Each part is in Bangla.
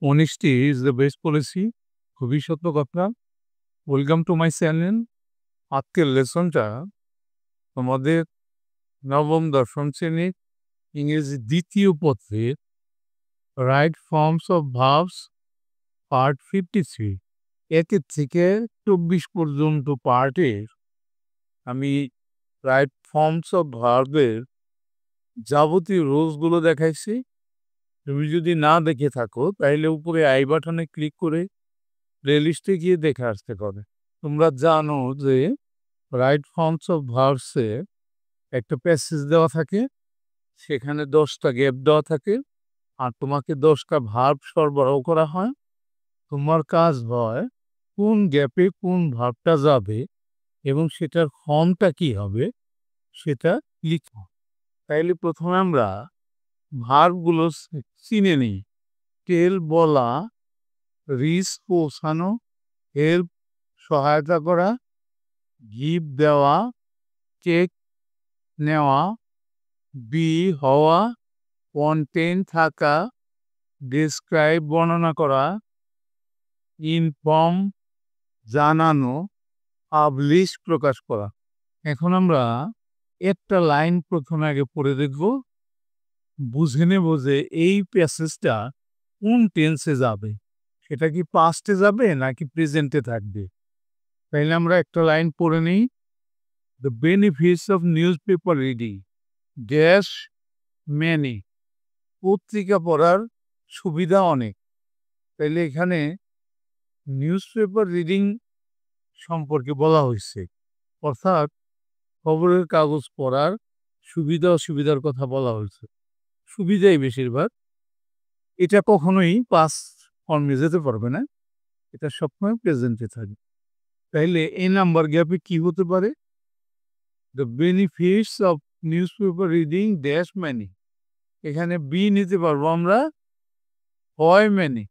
Honesty is the best policy. খুবই সত্য কথা। Welcome to my channel. আজকের লেসনটা তোমাদের নবম দশম শ্রেণীর ইংরেজি দ্বিতীয় পত্রের right forms of verbs part 53 একের থেকে 24 পর্যন্ত পার্টের আমি রাইট ফর্মস অফ ভার্বের যাবতীয় রুলসগুলো দেখাইছি। তুমি যদি না দেখে থাকো তাহলে উপরে আই বাটনে ক্লিক করে প্লেলিস্টে গিয়ে দেখে আসতে পারে। তোমরা জানো যে রাইট ফর্মস অফ ভার্বসে একটা প্যাসেজ দেওয়া থাকে, সেখানে 10টা গ্যাপ দেওয়া থাকে, আর তোমাকে 10টা ভার্ব সরবরাহ করা হয়। তোমার কাজ হয় কোন গ্যাপে কোন ভার্বটা যাবে এবং সেটার ফর্মটা কি হবে সেটা লিখো। তাইলে প্রথমে আমরা ভার্বগুলো চিনে নিই। টেল বলা, রিচ পৌঁছানো, হেল্প সহায়তা করা, গিভ দেওয়া, চেক নেওয়া, বি হওয়া, কন্টেন থাকা, ডিসক্রাইব বর্ণনা করা, ইনফর্ম জানানো, পাবলিশ প্রকাশ করা। এখন আমরা একটা লাইন প্রথমে আগে পড়ে দেখব, বুঝে নেব যে এই প্যাসেজটা কোন টেন্সে যাবে, সেটা কি পাস্টে যাবে নাকি প্রেজেন্টে থাকবে। তাইলে আমরা একটা লাইন পড়ে নিই। The benefits of newspaper reading dash many. পত্রিকা পড়ার সুবিধা অনেক। তাইলে এখানে নিউজ পেপার রিডিং সম্পর্কে বলা হয়েছে, অর্থাৎ খবরের কাগজ পড়ার সুবিধা অসুবিধার কথা বলা হয়েছে। সুবিধাই বেশিরভাগ। এটা কখনোই পাস্ট ফর্মে যেতে পারবে না, এটা সবসময় প্রেজেন্টে থাকবে। তাইলে এই নাম্বার গ্যাপে কি হতে পারে? The benefits of newspaper reading dash many. এখানে বি নিতে পারবো আমরা হয় ম্যানি,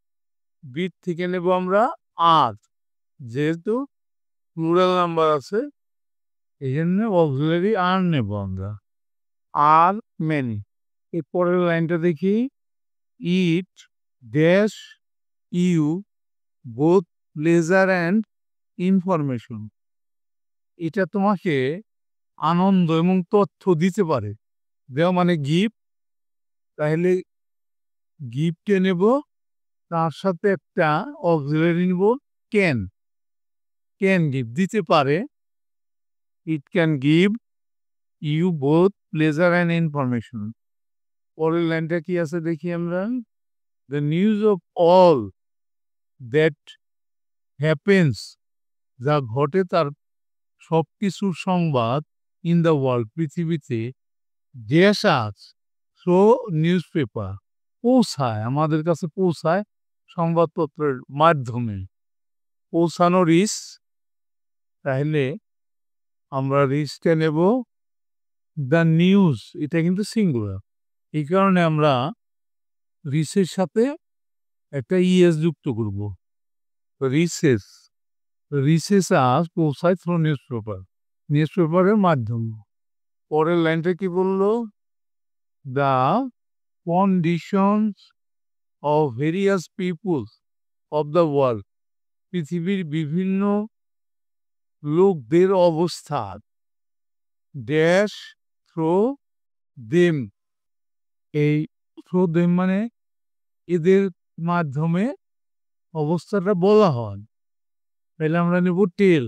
বি থেকে নেব আমরা আর, যেহেতু প্লুরাল নাম্বার আছে এই জন্য অক্সিলারি আর নেব আমরা, আর ম্যানি। এর পরের লাইনটা দেখি, it dash you both pleasure and information. এটা তোমাকে আনন্দ এবং তথ্য দিতে পারে। দেওয়া মানে গিফট, তাহলে গিফটে নেব, তার সাথে একটা অক্সিলারি নেব ক্যান। ক্যান গিভ দিতে পারে, it can give you both pleasure and information. পরের লাইনটা কি আছে দেখি আমরা, the news of all that happens, যা ঘটে তার সব কিছুর সংবাদ, ইন দ্য ওয়ার্ল্ড পৃথিবীতে, ড্যাশ আস থ্রো নিউজ পেপার, পৌঁছায় আমাদের কাছে, পৌঁছায় সংবাদপত্রের মাধ্যমে। পৌঁছানো রিচ, তাহলে আমরা রিচটা নেব দ্য নিউজ, এটা কিন্তু সিঙ্গুলার, এই কারণে আমরা রিচের সাথে একটা ইএস যুক্ত করব। রিচেস, রিচেস আস পৌঁছায় থ্রু নিউজ পেপার, নিউজ পেপারের মাধ্যমে। পরের লাইনটা কি বললো, the conditions of various peoples of the world, পৃথিবীর বিভিন্ন লোকদের অবস্থা, ড্যাশ থ্রো দেম, এই থ্রো দেম মানে এদের মাধ্যমে অবস্থাটা বলা হয়। তাহলে আমরা নেব টেল,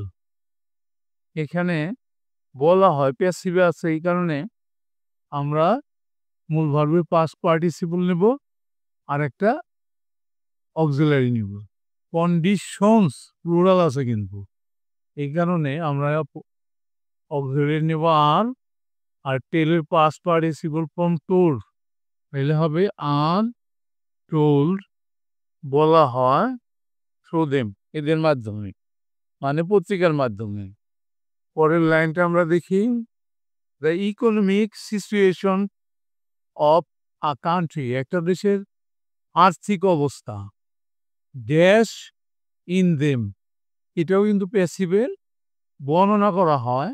এখানে বলা হয় প্যাসিভে আছে, এই কারণে আমরা মূল ভার্বের পাস্ট পার্টিসিপল নেব আর একটা অক্সিলারি নিব। কন্ডিশনস প্লুরাল আছে কিন্তু, এই কারণে আমরা অক্সিলারি নেব আর টেলের পাস্ট পার্টিসিপল ফর্ম টোল্ড, তাহলে হবে আর টোল্ড, বলা হয় থ্রু দেম, এদের মাধ্যমে মানে পত্রিকার মাধ্যমে। পরের লাইনটা আমরা দেখি, the economic situation of a country, একটা দেশের আর্থিক অবস্থা, ড্যাশ ইন দেম, এটাও কিন্তু প্যাসিভের, বর্ণনা করা হয়,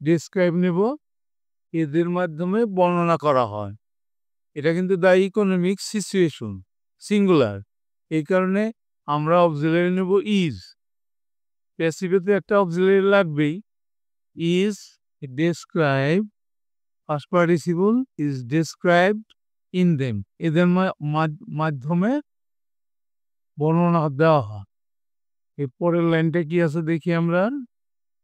ডিসক্রাইব নেব, এদের মাধ্যমে বর্ণনা করা হয়। এটা কিন্তু দ্য ইকোনমিক সিচুয়েশন সিঙ্গুলার, এই কারণে আমরা অক্সিলারি নেব ইজ। প্যাসিভেতে একটা অক্সিলারি লাগবেই। Is describe, first participle is described in them, এদের মাধ্যমে বর্ণনা দেওয়া হয়। এর পরের লাইনটা কি আছে দেখি আমরা।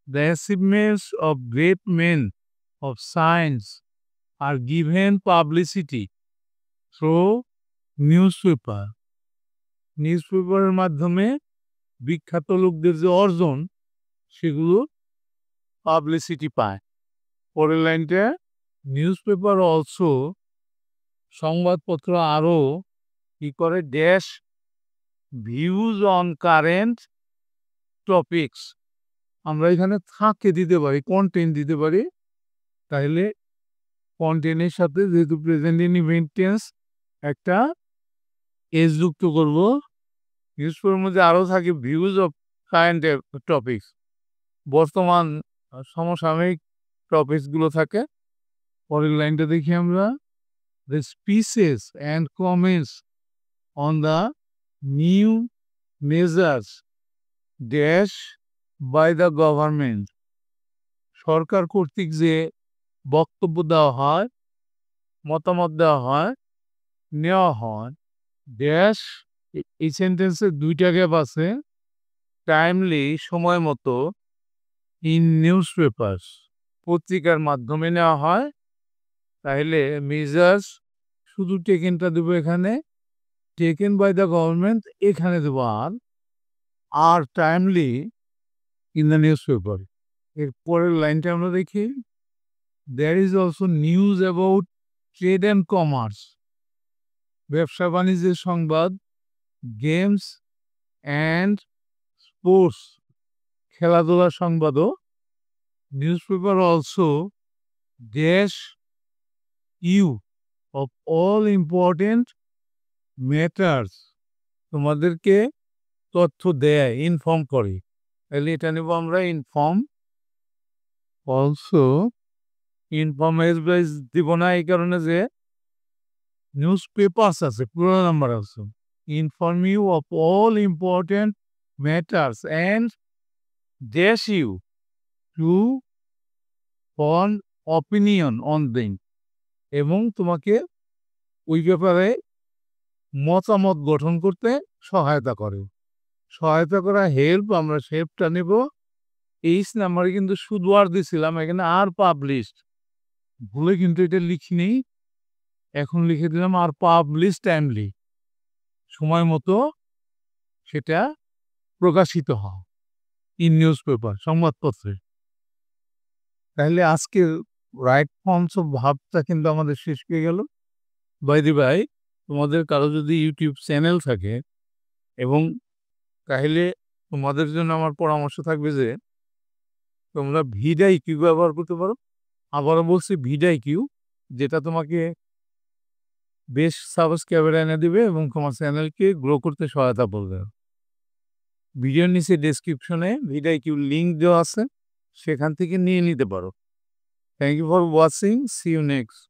The achievements of great men of science are given publicity through newspaper. নিউজপেপারের মাধ্যমে বিখ্যাত লোকদের যে অর্জন সেগুলো পাবলিসিটি পায়। পরের লাইনটা, নিউজপেপার অলসো, সংবাদপত্র আরও কি করে, dash views on current topics. আমরা এখানে থাকে দিতে পারি, কন্টেন্ট দিতে পারি। তাহলে কন্টেন্টের সাথে যেহেতু প্রেজেন্ট ইনডিফিনিট টেন্স একটা এস যুক্ত করব। নিউজপেপারের মধ্যে আরও থাকে ভিউজ অফ কারেন্ট টপিকস, বর্তমান সমসাময়িক টপিকসগুলো থাকে। পরের লাইনটা দেখি আমরা। The speeches and comments on the new measures dash by the government. সরকার কর্তৃক যে বক্তব্য দেওয়া হয়, মতামত দেওয়া হয়, নেওয়া হয়, ড্যাশ, এই সেন্টেন্সে দুইটা গ্যাপ আছে। টাইমলি, সময় মতো, ইন নিউজ পেপার্স, পত্রিকার মাধ্যমে নেওয়া হয়। তাহলে মেজার্স শুধু টেকেনটা দেবো এখানে, টেকেন বাই দ্য গভর্নমেন্ট এখানে দেবো are timely in the newspaper. এর পরের লাইনটা আমরা দেখি। There is also news about trade and commerce, ব্যবসা বাণিজ্যের সংবাদ, গেমস অ্যান্ড স্পোর্টস, খেলাধুলার সংবাদও। Newspaper also dash you of all important matters, তোমাদেরকে তথ্য দেয়, ইনফর্ম করে। তাহলে এটা নেব আমরা ইনফর্ম। অলসো ইনফর্মেজ দিব না, এই কারণে যে নিউজ পেপার্স আছে, পুরো নাম্বার আছে। Inform you of all important matters and dash you to form opinion on them, এবং তোমাকে ওই ব্যাপারে মতামত গঠন করতে সহায়তা করে। সহায়তা করা হেল্প, আমরা হেল্পটা নেব। এইচ নাম্বারে কিন্তু শুধু আর দিছিলাম, এখানে আর পাবলিশড, ভুলে কিন্তু এটা লিখিনি, এখন লিখে দিলাম আর পাবলিশ টাইমলি, সময় মতো সেটা প্রকাশিত হয় ইন নিউজ পেপার, সংবাদপত্রে। তাহলে আজকে রাইট ফর্মস অফ ভাবটা কিন্তু আমাদের শেষ হয়ে গেল। বাই দি বাই, তোমাদের কারো যদি ইউটিউব চ্যানেল থাকে, এবং তাহলে তোমাদের জন্য আমার পরামর্শ থাকবে যে তোমরা ভিডাইকিউ ব্যবহার করতে পারো। আবারও বলছি ভিডাইকিউ, যেটা তোমাকে বেশ সাবস্ক্রাইবার এনে দেবে এবং তোমার চ্যানেলকে গ্রো করতে সহায়তা করবে। ভিডিওর নিচে ডেসক্রিপশনে ভিডাইকিউ লিঙ্ক দেওয়া আছে, সেখান থেকে নিয়ে নিতে পারো। Thank you for watching, see you next.